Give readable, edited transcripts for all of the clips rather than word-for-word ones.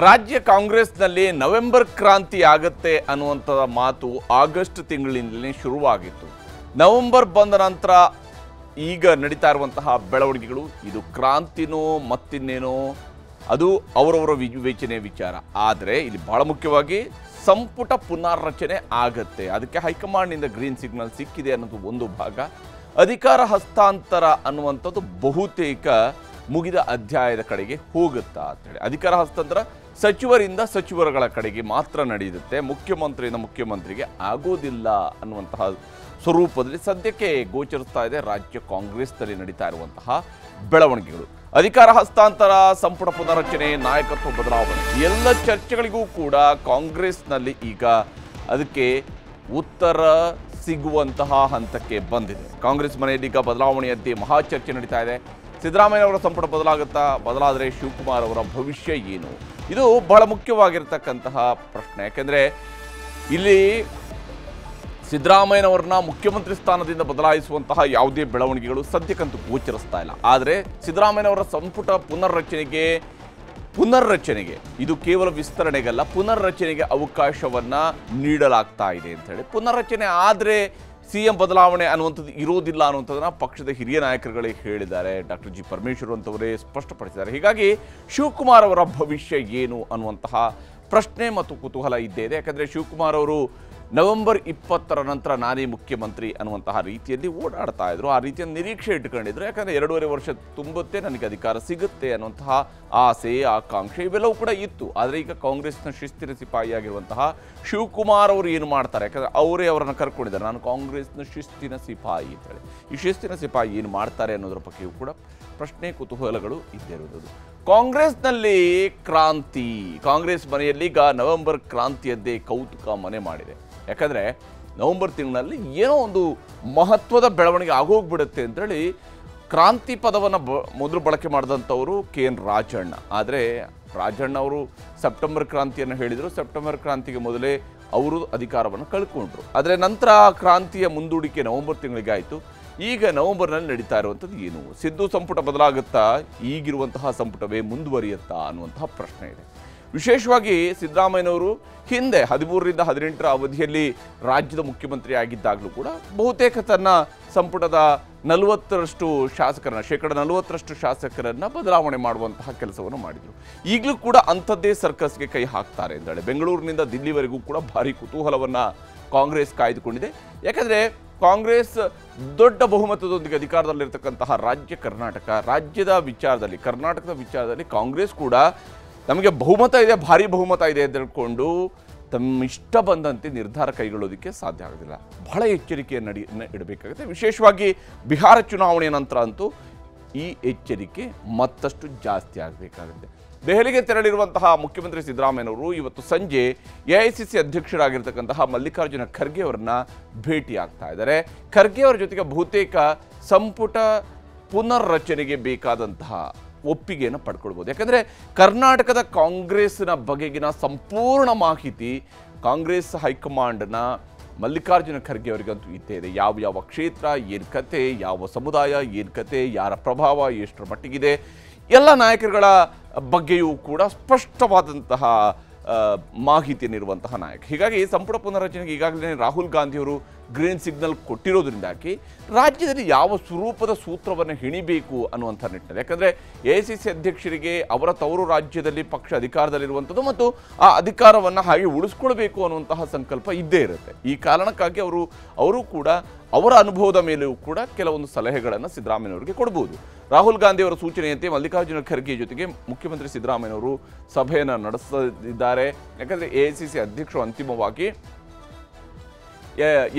ರಾಜ್ಯ ಕಾಂಗ್ರೆಸ್ನಲ್ಲಿ ನವೆಂಬರ್ ಕ್ರಾಂತಿ ಆಗುತ್ತೆ ಅನ್ನುವಂಥ ಮಾತು ಆಗಸ್ಟ್ ತಿಂಗಳಿಂದಲೇ ಶುರುವಾಗಿತ್ತು. ನವೆಂಬರ್ ಬಂದ ನಂತರ ಈಗ ನಡೀತಾ ಇರುವಂತಹ ಬೆಳವಣಿಗೆಗಳು ಇದು ಕ್ರಾಂತಿನೋ ಮತ್ತಿನ್ನೇನೋ ಅದು ಅವರವರ ವಿವೇಚನೆ ವಿಚಾರ. ಆದರೆ ಇಲ್ಲಿ ಬಹಳ ಮುಖ್ಯವಾಗಿ ಸಂಪುಟ ಪುನರ್ರಚನೆ ಆಗತ್ತೆ, ಅದಕ್ಕೆ ಹೈಕಮಾಂಡ್ನಿಂದ ಗ್ರೀನ್ ಸಿಗ್ನಲ್ ಸಿಕ್ಕಿದೆ ಅನ್ನೋದು ಒಂದು ಭಾಗ. ಅಧಿಕಾರ ಹಸ್ತಾಂತರ ಅನ್ನುವಂಥದ್ದು ಬಹುತೇಕ ಮುಗಿದ ಅಧ್ಯಾಯದ ಕಡೆಗೆ ಹೋಗುತ್ತಾ ಅಂತೇಳಿ. ಅಧಿಕಾರ ಹಸ್ತಾಂತರ ಸಚಿವರಿಂದ ಸಚಿವರುಗಳ ಕಡೆಗೆ ಮಾತ್ರ ನಡೆಯುತ್ತೆ, ಮುಖ್ಯಮಂತ್ರಿಯಿಂದ ಮುಖ್ಯಮಂತ್ರಿಗೆ ಆಗೋದಿಲ್ಲ ಅನ್ನುವಂತಹ ಸ್ವರೂಪದಲ್ಲಿ ಸದ್ಯಕ್ಕೆ ಗೋಚರಿಸ್ತಾ ಇದೆ ರಾಜ್ಯ ಕಾಂಗ್ರೆಸ್ನಲ್ಲಿ ನಡೀತಾ ಇರುವಂತಹ ಬೆಳವಣಿಗೆಗಳು. ಅಧಿಕಾರ ಹಸ್ತಾಂತರ, ಸಂಪುಟ ಪುನರ್ರಚನೆ, ನಾಯಕತ್ವ ಬದಲಾವಣೆ ಎಲ್ಲ ಚರ್ಚೆಗಳಿಗೂ ಕೂಡ ಕಾಂಗ್ರೆಸ್ನಲ್ಲಿ ಈಗ ಅದಕ್ಕೆ ಉತ್ತರ ಸಿಗುವಂತಹ ಹಂತಕ್ಕೆ ಬಂದಿದೆ. ಕಾಂಗ್ರೆಸ್ ಮನೆಯಲ್ಲಿ ಈಗ ಬದಲಾವಣೆಯಂತೆ ಮಹಾ ಚರ್ಚೆ ನಡೀತಾ ಇದೆ. ಸಿದ್ದರಾಮಯ್ಯ ಅವರ ಸಂಪುಟ ಬದಲಾಗುತ್ತಾ? ಬದಲಾದರೆ ಶಿವಕುಮಾರ್ ಅವರ ಭವಿಷ್ಯ ಏನು? ಇದು ಬಹಳ ಮುಖ್ಯವಾಗಿರ್ತಕ್ಕಂತಹ ಪ್ರಶ್ನೆ. ಯಾಕೆಂದರೆ ಇಲ್ಲಿ ಸಿದ್ದರಾಮಯ್ಯನವ್ರನ್ನ ಮುಖ್ಯಮಂತ್ರಿ ಸ್ಥಾನದಿಂದ ಬದಲಾಯಿಸುವಂತಹ ಯಾವುದೇ ಬೆಳವಣಿಗೆಗಳು ಸದ್ಯಕ್ಕಂತೂ ಗೋಚರಿಸ್ತಾ ಇಲ್ಲ. ಆದರೆ ಸಿದ್ದರಾಮಯ್ಯನವರ ಸಂಪುಟ ಪುನರ್ರಚನೆಗೆ ಇದು ಕೇವಲ ವಿಸ್ತರಣೆಗಲ್ಲ, ಪುನರ್ರಚನೆಗೆ ಅವಕಾಶವನ್ನು ನೀಡಲಾಗ್ತಾ ಇದೆ ಅಂಥೇಳಿ. ಪುನರ್ರಚನೆ ಆದರೆ CM ಬದಲಾವಣೆ ಅನ್ನುವಂಥದ್ದು ಇರೋದಿಲ್ಲ ಅನ್ನುವಂಥದ್ದನ್ನು ಪಕ್ಷದ ಹಿರಿಯ ನಾಯಕರುಗಳೇ ಹೇಳಿದ್ದಾರೆ. ಡಾಕ್ಟರ್ ಜಿ ಪರಮೇಶ್ವರ್ ಅಂತವರೇ ಸ್ಪಷ್ಟಪಡಿಸಿದ್ದಾರೆ. ಹೀಗಾಗಿ ಶಿವಕುಮಾರ್ ಅವರ ಭವಿಷ್ಯ ಏನು ಅನ್ನುವಂತಹ ಪ್ರಶ್ನೆ ಮತ್ತು ಕುತೂಹಲ ಇದ್ದೇ ಇದೆ. ಯಾಕಂದರೆ ಶಿವಕುಮಾರ್ ಅವರು ನವೆಂಬರ್ 20ರ ನಂತರ ನಾನೇ ಮುಖ್ಯಮಂತ್ರಿ ಅನ್ನುವಂತಹ ರೀತಿಯಲ್ಲಿ ಓಡಾಡ್ತಾ ಇದ್ರು, ಆ ರೀತಿಯ ನಿರೀಕ್ಷೆ ಇಟ್ಕೊಂಡಿದ್ರು. ಯಾಕಂದರೆ 2.5 ವರ್ಷ ತುಂಬುತ್ತೆ, ನನಗೆ ಅಧಿಕಾರ ಸಿಗುತ್ತೆ ಅನ್ನುವಂತಹ ಆಸೆ, ಆಕಾಂಕ್ಷೆ ಇವೆಲ್ಲವೂ ಕೂಡ ಇತ್ತು. ಆದರೆ ಈಗ ಕಾಂಗ್ರೆಸ್ನ ಶಿಸ್ತಿನ ಸಿಪಾಯಿಯಾಗಿರುವಂತಹ ಶಿವಕುಮಾರ್ ಅವರು ಏನು ಮಾಡ್ತಾರೆ? ಯಾಕಂದರೆ ಅವರೇ ಅವರನ್ನು ಕರ್ಕೊಂಡಿದ್ದಾರೆ, ನಾನು ಕಾಂಗ್ರೆಸ್ನ ಶಿಸ್ತಿನ ಸಿಪಾಯಿ ಅಂತೇಳಿ. ಈ ಶಿಸ್ತಿನ ಸಿಪಾಯಿ ಏನು ಮಾಡ್ತಾರೆ ಅನ್ನೋದ್ರ ಬಗ್ಗೆಯೂ ಕೂಡ ಪ್ರಶ್ನೆ, ಕುತೂಹಲಗಳು ಇದ್ದೇ ಇರುವುದು. ಕಾಂಗ್ರೆಸ್ನಲ್ಲಿ ಕ್ರಾಂತಿ, ಕಾಂಗ್ರೆಸ್ ಮನೆಯಲ್ಲಿ ಈಗ ನವೆಂಬರ್ ಕ್ರಾಂತಿಯದ್ದೇ ಕೌತುಕ ಮನೆ ಮಾಡಿದೆ. ಯಾಕಂದರೆ ನವೆಂಬರ್ ತಿಂಗಳಲ್ಲಿ ಏನೋ ಒಂದು ಮಹತ್ವದ ಬೆಳವಣಿಗೆ ಆಗೋಗ್ಬಿಡುತ್ತೆ ಅಂತೇಳಿ ಕ್ರಾಂತಿ ಪದವನ್ನು ಮೊದಲು ಬಳಕೆ ಮಾಡಿದಂಥವರು KN ರಾಜಣ್ಣ. ಆದರೆ ರಾಜಣ್ಣ ಅವರು ಸೆಪ್ಟೆಂಬರ್ ಕ್ರಾಂತಿಯನ್ನು ಹೇಳಿದರು. ಸೆಪ್ಟೆಂಬರ್ ಕ್ರಾಂತಿಗೆ ಮೊದಲೇ ಅವರು ಅಧಿಕಾರವನ್ನು ಕಳ್ಕೊಂಡ್ರು. ಆದರೆ ನಂತರ ಕ್ರಾಂತಿಯ ಮುಂದೂಡಿಕೆ ನವೆಂಬರ್ ತಿಂಗಳಿಗೆ ಆಯಿತು. ಈಗ ನವೆಂಬರ್ನಲ್ಲಿ ನಡೀತಾ ಇರುವಂಥದ್ದು ಏನು? ಸಿದ್ದು ಸಂಪುಟ ಬದಲಾಗುತ್ತಾ? ಈಗಿರುವಂತಹ ಸಂಪುಟವೇ ಮುಂದುವರಿಯುತ್ತಾ ಅನ್ನುವಂತಹ ಪ್ರಶ್ನೆ ಇದೆ. ವಿಶೇಷವಾಗಿ ಸಿದ್ದರಾಮಯ್ಯನವರು ಹಿಂದೆ 13ರಿಂದ 18ರ ಅವಧಿಯಲ್ಲಿ ರಾಜ್ಯದ ಮುಖ್ಯಮಂತ್ರಿ ಆಗಿದ್ದಾಗಲೂ ಕೂಡ ಬಹುತೇಕ ತನ್ನ ಸಂಪುಟದ 40ರಷ್ಟು ಶಾಸಕರನ್ನು, 40% ಶಾಸಕರನ್ನು ಬದಲಾವಣೆ ಮಾಡುವಂತಹ ಕೆಲಸವನ್ನು ಮಾಡಿದರು. ಈಗಲೂ ಕೂಡ ಅಂಥದ್ದೇ ಸರ್ಕಸ್ಗೆ ಕೈ ಹಾಕ್ತಾರೆ ಎಂದೇಳಿ ಬೆಂಗಳೂರಿನಿಂದ ದಿಲ್ಲಿವರೆಗೂ ಕೂಡ ಭಾರಿ ಕುತೂಹಲವನ್ನು ಕಾಂಗ್ರೆಸ್ ಕಾಯ್ದುಕೊಂಡಿದೆ. ಯಾಕಂದರೆ ಕಾಂಗ್ರೆಸ್ ದೊಡ್ಡ ಬಹುಮತದೊಂದಿಗೆ ಅಧಿಕಾರದಲ್ಲಿರ್ತಕ್ಕಂತಹ ರಾಜ್ಯ ಕರ್ನಾಟಕ, ಕರ್ನಾಟಕದ ವಿಚಾರದಲ್ಲಿ ಕಾಂಗ್ರೆಸ್ ಕೂಡ ನಮಗೆ ಬಹುಮತ ಇದೆ, ಭಾರಿ ಬಹುಮತ ಇದೆ ಅಂತ ಹೇಳ್ಕೊಂಡು ತಮ್ಮ ಇಷ್ಟ ಬಂದಂತೆ ನಿರ್ಧಾರ ಕೈಗೊಳ್ಳೋದಕ್ಕೆ ಸಾಧ್ಯ ಆಗೋದಿಲ್ಲ. ಬಹಳ ಎಚ್ಚರಿಕೆಯನ್ನು ಇಡಬೇಕಾಗುತ್ತೆ. ವಿಶೇಷವಾಗಿ ಬಿಹಾರ ಚುನಾವಣೆಯ ನಂತರ ಅಂತೂ ಈ ಎಚ್ಚರಿಕೆ ಮತ್ತಷ್ಟು ಜಾಸ್ತಿ ಆಗಬೇಕಾಗುತ್ತೆ. ದೆಹಲಿಗೆ ತೆರಳಿರುವಂತಹ ಮುಖ್ಯಮಂತ್ರಿ ಸಿದ್ದರಾಮಯ್ಯನವರು ಇವತ್ತು ಸಂಜೆ AICC ಅಧ್ಯಕ್ಷರಾಗಿರ್ತಕ್ಕಂತಹ ಮಲ್ಲಿಕಾರ್ಜುನ ಖರ್ಗೆ ಅವರನ್ನ ಭೇಟಿ ಆಗ್ತಾ ಇದ್ದಾರೆ. ಖರ್ಗೆ ಅವರ ಜೊತೆಗೆ ಬಹುತೇಕ ಸಂಪುಟ ಪುನರ್ರಚನೆಗೆ ಬೇಕಾದಂತಹ ಒಪ್ಪಿಗೆಯನ್ನು ಪಡ್ಕೊಳ್ಬೋದು. ಯಾಕಂದರೆ ಕರ್ನಾಟಕದ ಕಾಂಗ್ರೆಸ್ನ ಬಗೆಗಿನ ಸಂಪೂರ್ಣ ಮಾಹಿತಿ ಕಾಂಗ್ರೆಸ್ ಹೈಕಮಾಂಡ್ನ ಮಲ್ಲಿಕಾರ್ಜುನ ಖರ್ಗೆ ಅವರಿಗಂತೂ ಇದ್ದೇ ಇದೆ. ಯಾವ ಕ್ಷೇತ್ರ ಏನು ಕತೆ, ಯಾವ ಸಮುದಾಯ ಏನು ಕತೆ, ಯಾರ ಪ್ರಭಾವ ಎಷ್ಟರ ಮಟ್ಟಿಗಿದೆ, ಎಲ್ಲ ನಾಯಕರುಗಳ ಬಗ್ಗೆಯೂ ಕೂಡ ಸ್ಪಷ್ಟವಾದಂತಹ ಮಾಹಿತಿಯನ್ನಿರುವಂತಹ ನಾಯಕ. ಹೀಗಾಗಿ ಸಂಪುಟ ಪುನರ್ರಚನೆಗೆ ಈಗಾಗಲೇ ರಾಹುಲ್ ಗಾಂಧಿಯವರು ಗ್ರೀನ್ ಸಿಗ್ನಲ್ ಕೊಟ್ಟಿರೋದ್ರಿಂದಾಗಿ ರಾಜ್ಯದಲ್ಲಿ ಯಾವ ಸ್ವರೂಪದ ಸೂತ್ರವನ್ನು ಹೆಣಿಬೇಕು ಅನ್ನುವಂಥ ನಿಟ್ಟಿನಲ್ಲಿ, ಯಾಕಂದರೆ AICC ಅಧ್ಯಕ್ಷರಿಗೆ ಅವರ ತವರು ರಾಜ್ಯದಲ್ಲಿ ಪಕ್ಷ ಅಧಿಕಾರದಲ್ಲಿರುವಂಥದ್ದು ಮತ್ತು ಆ ಅಧಿಕಾರವನ್ನು ಹಾಗೆ ಉಳಿಸ್ಕೊಳ್ಬೇಕು ಅನ್ನುವಂತಹ ಸಂಕಲ್ಪ ಇದ್ದೇ ಇರುತ್ತೆ. ಈ ಕಾರಣಕ್ಕಾಗಿ ಅವರು ಕೂಡ ಅವರ ಅನುಭವದ ಮೇಲೆಯೂ ಕೂಡ ಕೆಲವೊಂದು ಸಲಹೆಗಳನ್ನು ಸಿದ್ದರಾಮಯ್ಯನವರಿಗೆ ಕೊಡ್ಬೋದು. ರಾಹುಲ್ ಗಾಂಧಿ ಅವರ ಸೂಚನೆಯಂತೆ ಮಲ್ಲಿಕಾರ್ಜುನ ಖರ್ಗೆ ಜೊತೆಗೆ ಮುಖ್ಯಮಂತ್ರಿ ಸಿದ್ದರಾಮಯ್ಯನವರು ಸಭೆಯನ್ನು ನಡೆಸಲಿದ್ದಾರೆ. ಯಾಕಂದರೆ AICC ಅಧ್ಯಕ್ಷರು ಅಂತಿಮವಾಗಿ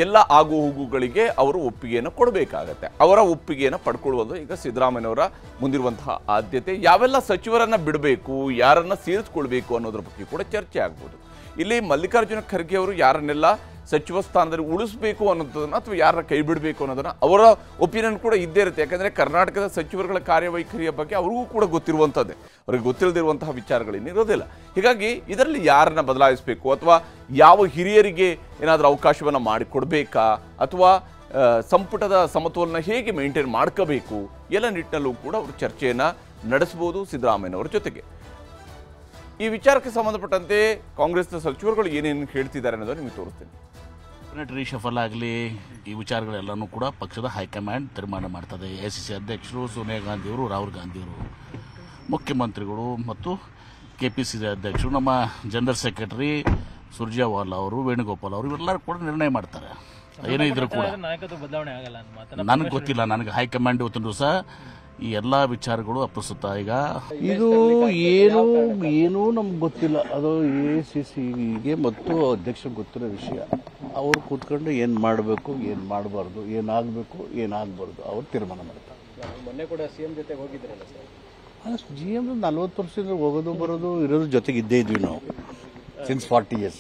ಎಲ್ಲ ಆಗು ಹೋಗುಗಳಿಗೆ ಅವರು ಒಪ್ಪಿಗೆಯನ್ನು ಕೊಡಬೇಕಾಗತ್ತೆ. ಅವರ ಒಪ್ಪಿಗೆಯನ್ನು ಪಡ್ಕೊಳ್ಳುವುದು ಈಗ ಸಿದ್ದರಾಮಯ್ಯನವರ ಮುಂದಿರುವಂತಹ ಆದ್ಯತೆ. ಯಾವೆಲ್ಲ ಸಚಿವರನ್ನು ಬಿಡಬೇಕು, ಯಾರನ್ನು ಸೇರಿಸ್ಕೊಳ್ಬೇಕು ಅನ್ನೋದ್ರ ಬಗ್ಗೆ ಕೂಡ ಚರ್ಚೆ ಆಗ್ಬೋದು. ಇಲ್ಲಿ ಮಲ್ಲಿಕಾರ್ಜುನ ಖರ್ಗೆ ಅವರು ಯಾರನ್ನೆಲ್ಲ ಸಚಿವ ಸ್ಥಾನದಲ್ಲಿ ಉಳಿಸಬೇಕು ಅನ್ನೋದನ್ನು ಅಥವಾ ಯಾರನ್ನ ಕೈ ಬಿಡಬೇಕು ಅನ್ನೋದನ್ನು ಅವರ ಒಪಿನಿಯನ್ ಕೂಡ ಇದ್ದೇ ಇರುತ್ತೆ. ಯಾಕಂದರೆ ಕರ್ನಾಟಕದ ಸಚಿವರುಗಳ ಕಾರ್ಯವೈಖರಿಯ ಬಗ್ಗೆ ಅವ್ರಿಗೂ ಕೂಡ ಗೊತ್ತಿರುವಂಥದ್ದೇ, ಅವ್ರಿಗೆ ಗೊತ್ತಿಲ್ಲದಿರುವಂತಹ ವಿಚಾರಗಳೇನಿರೋದಿಲ್ಲ. ಹೀಗಾಗಿ ಇದರಲ್ಲಿ ಯಾರನ್ನ ಬದಲಾಯಿಸಬೇಕು ಅಥವಾ ಯಾವ ಹಿರಿಯರಿಗೆ ಏನಾದರೂ ಅವಕಾಶವನ್ನು ಮಾಡಿಕೊಡ್ಬೇಕಾ ಅಥವಾ ಸಂಪುಟದ ಸಮತೋಲನ ಹೇಗೆ ಮೇಂಟೈನ್ ಮಾಡ್ಕೋಬೇಕು ಎಲ್ಲ ನಿಟ್ಟಿನಲ್ಲೂ ಕೂಡ ಅವರು ಚರ್ಚೆಯನ್ನು ನಡೆಸಬಹುದು ಸಿದ್ದರಾಮಯ್ಯನವರ ಜೊತೆಗೆ. ಈ ವಿಚಾರಕ್ಕೆ ಸಂಬಂಧಪಟ್ಟಂತೆ ಕಾಂಗ್ರೆಸ್ನ ಸಚಿವರುಗಳು ಏನೇನು ಹೇಳ್ತಿದ್ದಾರೆ ಅನ್ನೋದನ್ನು ನಿಮಗೆ ತೋರಿಸ್ತೀನಿ. ಕ್ಯಾಬಿನೆಟ್ ರೀಶಫಲ್ ಆಗಲಿ ಈ ವಿಚಾರಗಳೆಲ್ಲನೂ ಕೂಡ ಪಕ್ಷದ ಹೈಕಮಾಂಡ್ ತೀರ್ಮಾನ ಮಾಡ್ತದೆ. ACC ಅಧ್ಯಕ್ಷರು ಸೋನಿಯಾ ಗಾಂಧಿಯವರು, ರಾಹುಲ್ ಗಾಂಧಿಯವರು, ಮುಖ್ಯಮಂತ್ರಿಗಳು ಮತ್ತು KPCC ಅಧ್ಯಕ್ಷರು, ನಮ್ಮ ಜನರಲ್ ಸೆಕ್ರೆಟರಿ ಸುರ್ಜೇವಾಲಾ ಅವರು, ವೇಣುಗೋಪಾಲ್ ಅವರು ಇವರೆಲ್ಲರೂ ಕೂಡ ನಿರ್ಣಯ ಮಾಡ್ತಾರೆ. ಏನೇ ಇದ್ರೂ ಕೂಡ ನನಗೆ ಗೊತ್ತಿಲ್ಲ. ನನಗೆ ಹೈಕಮಾಂಡ್ ಇವತ್ತಿನ ದಿವಸ ಈ ಎಲ್ಲ ವಿಚಾರಗಳು ಅಪ್ರಸ್ತುತ. ಈಗ ಇದು ಏನೂ ನಮ್ಗೆ ಗೊತ್ತಿಲ್ಲ. ಅದು ACCಗೆ ಮತ್ತು ಅಧ್ಯಕ್ಷರಿಗೆ ಗೊತ್ತಿರೋ ವಿಷಯ. ಅವರು ಕೂತ್ಕೊಂಡು ಏನು ಮಾಡಬೇಕು, ಏನು ಮಾಡಬಾರ್ದು, ಏನಾಗಬೇಕು, ಏನಾಗಬಾರ್ದು ಅವ್ರು ತೀರ್ಮಾನ ಮಾಡ್ತಾರೆ. ಮೊನ್ನೆ ಕೂಡ CM ಜೊತೆ ಹೋಗಿದ್ರಲ್ಲ ಸರ್? ಅಲ್ಲ, GM 40 ವರ್ಷದಿಂದ ಹೋಗೋದು ಬರೋದು ಇರೋದ್ರ ಜೊತೆಗೆ ಇದ್ದೇ ಇದ್ವಿ ನಾವು since 40 years.